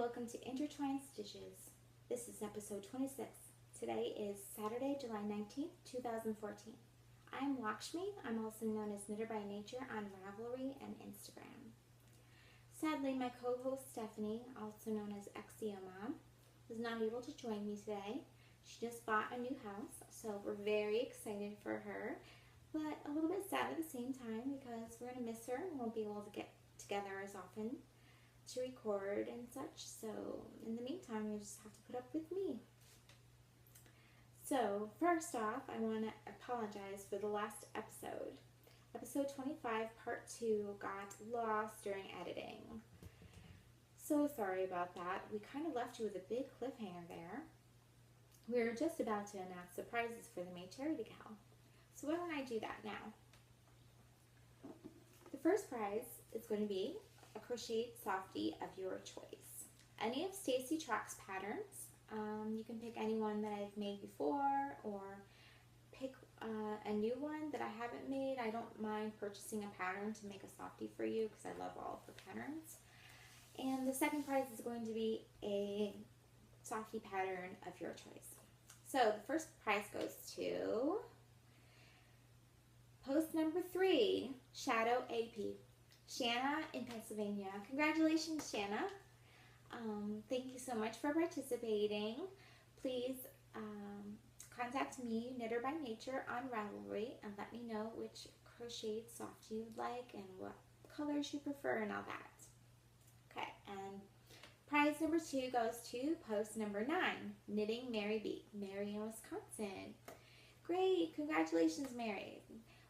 welcome to Intertwined Stitches. This is episode 26. Today is Saturday, July 19th, 2014. I'm Lakshmi. I'm also known as Knitter by Nature on Ravelry and Instagram. Sadly, my co-host Stephanie, also known as XCO Mom, was not able to join me today. She just bought a new house, so we're very excited for her, but a little bit sad at the same time because we're going to miss her and won't be able to get together as often to record and such. So in the meantime, you just have to put up with me. So first off, I want to apologize for the last episode. Episode 25, part 2, got lost during editing. So sorry about that. We kind of left you with a big cliffhanger there. We were just about to announce surprises for the May Charity Gal. So why don't I do that now? The first prize is going to be a crocheted softie of your choice. Any of Stacy Trock's patterns. You can pick any one that I've made before or pick a new one that I haven't made. I don't mind purchasing a pattern to make a softie for you because I love all of her patterns. And the second prize is going to be a softie pattern of your choice. So the first prize goes to post number 3, Shadow AP. Shanna in Pennsylvania. Congratulations, Shanna. Thank you so much for participating. Please contact me, Knitter by Nature, on Ravelry and let me know which crocheted softie you'd like and what colors you prefer and all that. Okay, and prize number 2 goes to post number 9, Knitting Mary B, Mary in Wisconsin. Great, congratulations, Mary.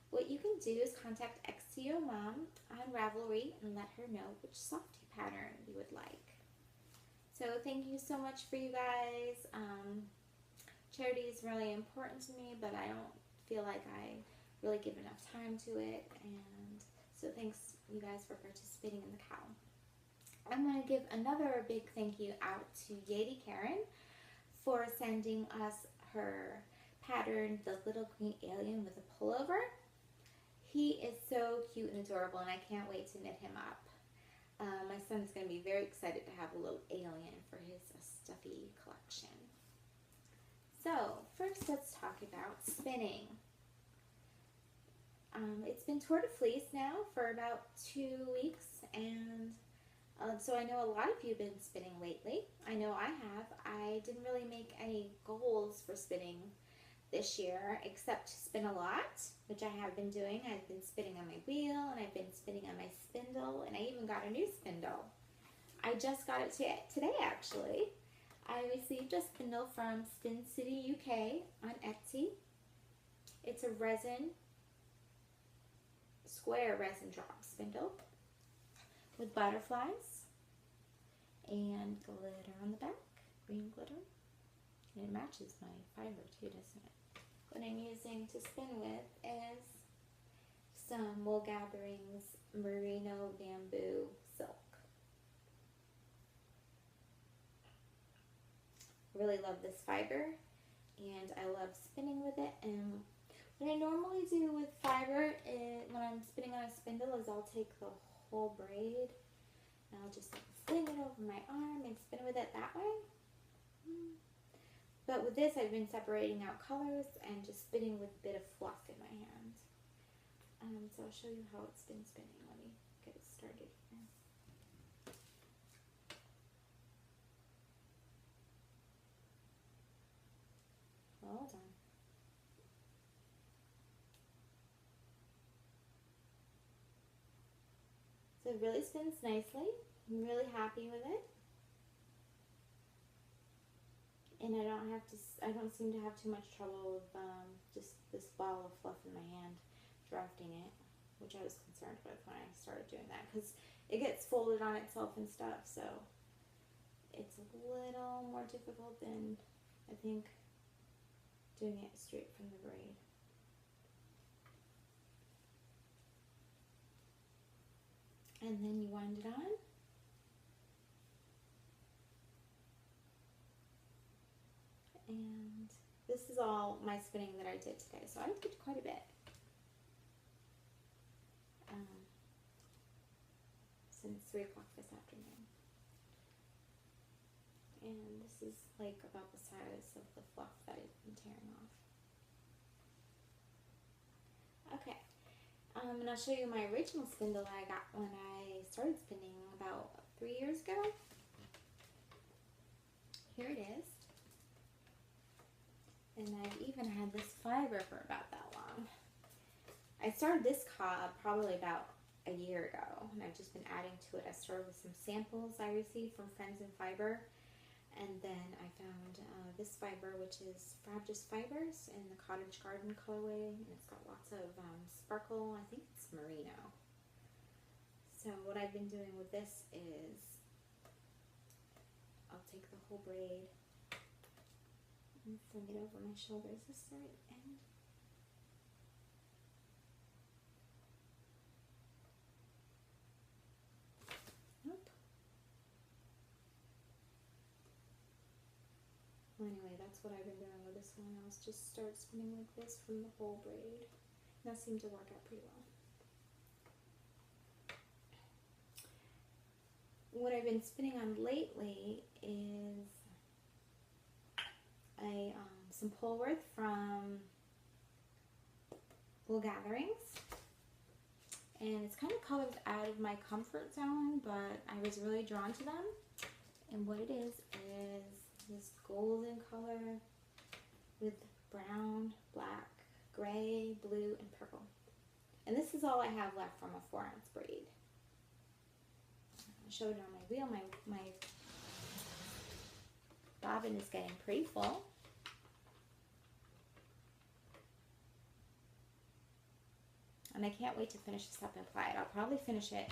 What you can do is contact XCO Mom on Ravelry and let her know which softie pattern you would like. So thank you so much for you guys. Charity is really important to me, but I don't feel like I really give enough time to it. And so thanks you guys for participating in the cow. I'm going to give another big thank you out to Yeti Karen for sending us her pattern, the Little Green Alien with a pullover. He is so cute and adorable, and I can't wait to knit him up. My son is going to be very excited to have a little alien for his stuffy collection. So, first let's talk about spinning. It's been Tour de Fleece now for about 2 weeks, and so I know a lot of you have been spinning lately. I know I have. I didn't really make any goals for spinning this year, except to spin a lot, which I have been doing. I've been spinning on my wheel, and I've been spinning on my spindle, and I even got a new spindle. I just got it today, actually. I received a spindle from Spin City UK on Etsy. It's a square resin drop spindle with butterflies and glitter on the back, green glitter. And it matches my fiber too, doesn't it? What I'm using to spin with is some Wool Gatherings Merino Bamboo Silk. Really love this fiber, and I love spinning with it. And what I normally do with fiber when I'm spinning on a spindle is I'll take the whole braid and I'll just fling it over my arm and spin with it that way. But with this, I've been separating out colors and just spinning with a bit of fluff in my hand. So I'll show you how it's been spinning. Let me get it started here. Hold on. So it really spins nicely. I'm really happy with it. And I don't seem to have too much trouble with just this ball of fluff in my hand drafting it, which I was concerned with when I started doing that because it gets folded on itself and stuff, so it's a little more difficult than I think doing it straight from the braid. And then you wind it on. And this is all my spinning that I did today, so I did quite a bit. Since 3 o'clock this afternoon. This is like about the size of the fluff that I've been tearing off. Okay, and I'll show you my original spindle that I got when I started spinning about 3 years ago. Here it is. And I've even had this fiber for about that long. I started this cob probably about a year ago, and I've just been adding to it. I started with some samples I received from Friends in Fiber, and then I found this fiber, which is Frabjous Fibers in the Cottage Garden colorway, and it's got lots of sparkle. I think it's merino. So what I've been doing with this is I'll take the whole braid and fling it over my shoulders. Is this the right end? Nope. Well, anyway, that's what I've been doing with this one. I'll just start spinning like this from the whole braid. That seemed to work out pretty well. What I've been spinning on lately is some Polworth from Wool Gatherings, and it's kind of colors out of my comfort zone, but I was really drawn to them. And what it is this golden color with brown, black, gray, blue, and purple. And this is all I have left from a 4-ounce braid. I'll show it on my wheel. My bobbin is getting pretty full. And I can't wait to finish this up and apply it. I'll probably finish it.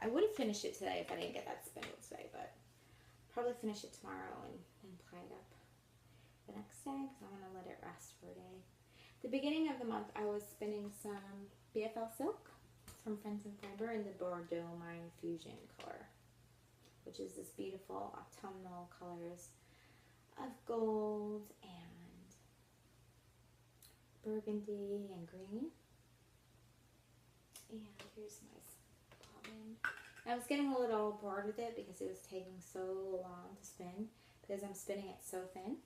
I would have finished it today if I didn't get that spindle today, but probably finish it tomorrow and apply it up the next day because I want to let it rest for a day. The beginning of the month, I was spinning some BFL silk from Friends in Fiber in the Bordeaux Marine Fusion color, which is this beautiful autumnal colors of gold and burgundy and green. And here's my bobbin. I was getting a little bored with it because it was taking so long to spin because I'm spinning it so thin.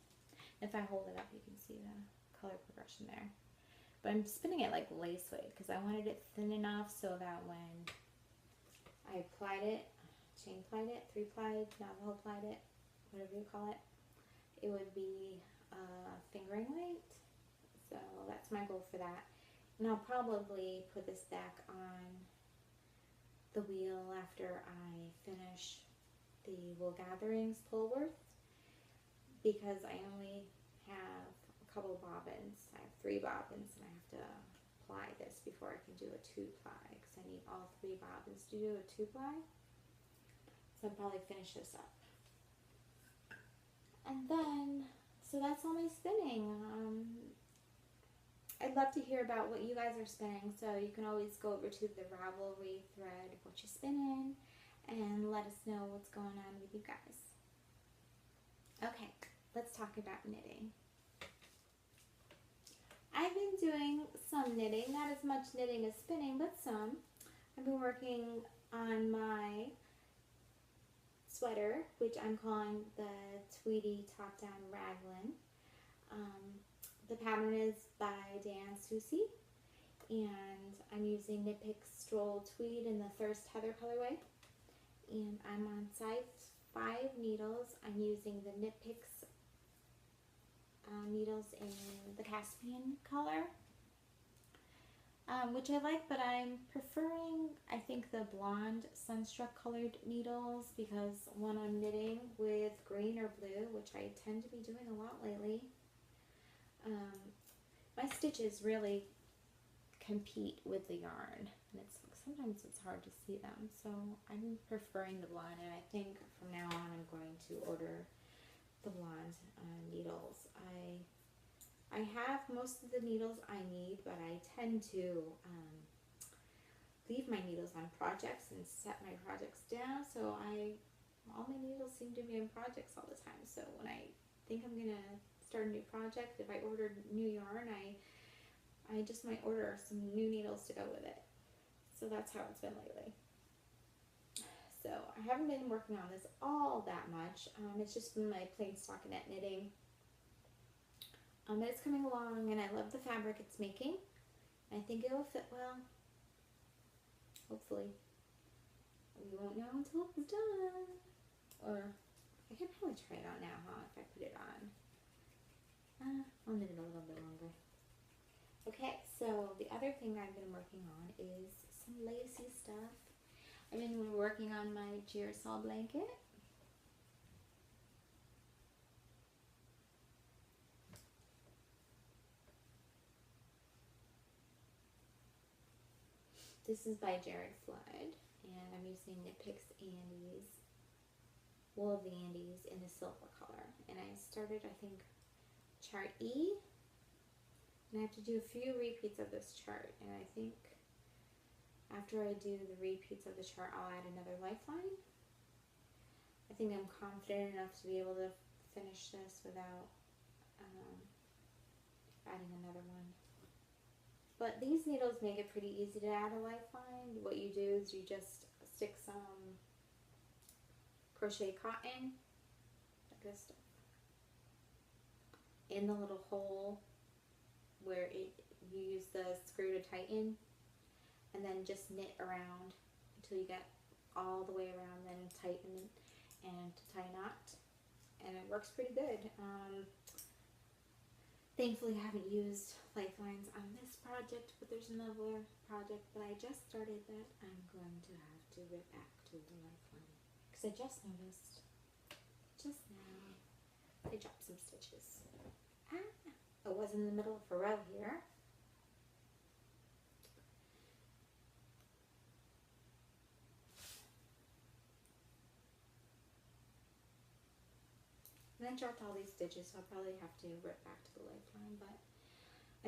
If I hold it up, you can see the color progression there. But I'm spinning it like lace weight because I wanted it thin enough so that when I applied it, chain plied it, 3-plied, Navajo plied it, whatever you call it, it would be fingering weight. So that's my goal for that. And I'll probably put this back on the wheel after I finish the Wool Gatherings Polworth because I only have a couple bobbins. I have 3 bobbins and I have to apply this before I can do a 2-ply because I need all 3 bobbins to do a 2-ply. So I'll probably finish this up. And then, so that's all my spinning. I'd love to hear about what you guys are spinning, so you can always go over to the Ravelry thread of what you're spinning and let us know what's going on with you guys. Okay, let's talk about knitting. I've been doing some knitting, not as much knitting as spinning, but some. I've been working on my sweater, which I'm calling the Tweedy Top-Down Raglan. The pattern is by Dan Susi, and I'm using Knit Picks Stroll Tweed in the Thirst Heather colorway, and I'm on size 5 needles. I'm using the Knit Picks needles in the Caspian color, which I like, but I'm preferring, I think, the blonde Sunstruck colored needles because when I'm knitting with green or blue, which I tend to be doing a lot lately, my stitches really compete with the yarn, and sometimes it's hard to see them, so I'm preferring the blonde, and I think from now on I'm going to order the blonde needles. I have most of the needles I need, but I tend to leave my needles on projects and set my projects down, so all my needles seem to be in projects all the time, so when I think I'm gonna start a new project, if I ordered new yarn, I just might order some new needles to go with it. So that's how it's been lately. So I haven't been working on this all that much. It's just been my plain stockinette knitting. But it's coming along, and I love the fabric it's making. I think it will fit well. Hopefully. We won't know until it's done. Or I could probably try it on now, huh? If I put it on. I'll knit it a little bit longer. Okay, so the other thing I've been working on is some lacy stuff. I've been working on my girasol blanket. This is by Jared Flood, and I'm using Knit Picks Andes, Wool of the Andes in the silver color. And I started, I think, chart E, and I have to do a few repeats of this chart. And I think after I do the repeats of the chart, I'll add another lifeline. I think I'm confident enough to be able to finish this without adding another one. But these needles make it pretty easy to add a lifeline. What you do is you just stick some crochet cotton, like this stuff, in the little hole where you use the screw to tighten, and then just knit around until you get all the way around, then tighten and to tie a knot, and it works pretty good. Thankfully, I haven't used lifelines on this project, but there's another project that I just started that I'm going to have to rip back to the lifeline, because I just noticed just now I dropped some stitches. It was in the middle of a row here. And I dropped all these stitches, so I'll probably have to rip back to the lifeline. But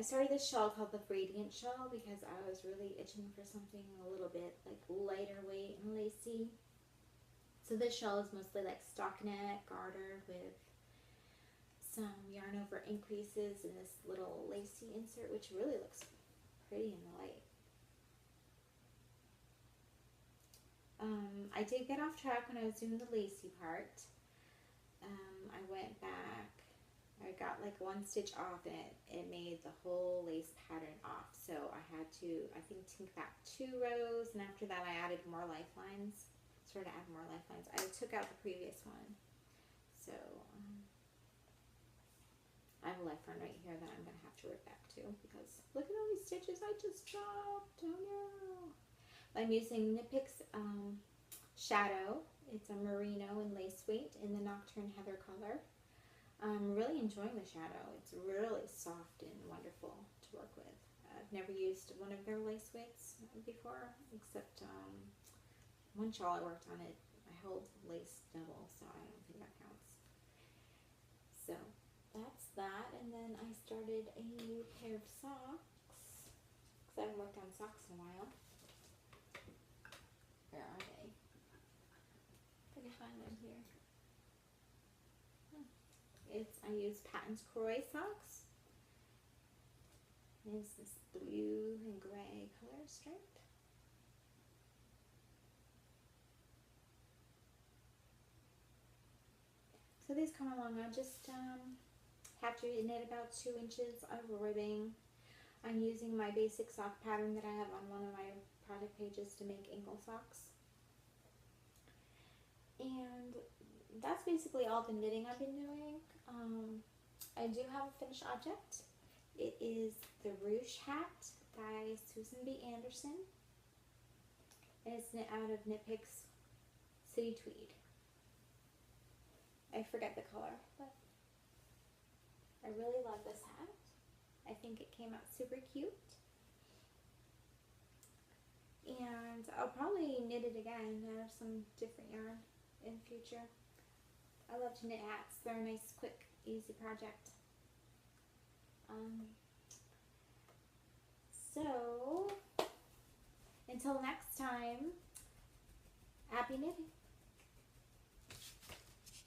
I started this shawl called the Radiant Shawl because I was really itching for something a little bit like lighter weight and lacy. So this shawl is mostly like stockinette garter with some yarn over increases and this little lacy insert, which really looks pretty in the light. I did get off track when I was doing the lacy part. I went back, I got like one stitch off, and it made the whole lace pattern off. So I had to, I think, tink back 2 rows, and after that I added more lifelines, started to add more lifelines. I took out the previous one. So I have a lifeline right here that I'm going to have to rip back to, because look at all these stitches I just dropped. Oh no. I'm using Knit Picks Shadow. It's a merino and lace weight in the Nocturne Heather color. I'm really enjoying the shadow. It's really soft and wonderful to work with. I've never used one of their lace weights before, except one shawl I worked on it. I held lace double, so I don't think that counts. So that's that. And then I started a new pair of socks, because I haven't worked on socks in a while. Where are they? I can find them here. I use Patton's Croy socks. It's this blue and gray color stripe. So these come along. I just have to knit about 2 inches of ribbing. I'm using my basic sock pattern that I have on one of my project pages to make ankle socks. And that's basically all the knitting I've been doing. I do have a finished object. It is the ruche hat by Susan B. Anderson. And it's knit out of Knit Picks City Tweed. I forget the color, but I really love this hat. I think it came out super cute. And I'll probably knit it again out of some different yarn in the future. I love to knit hats. They're a nice, quick, easy project. So, until next time, happy knitting.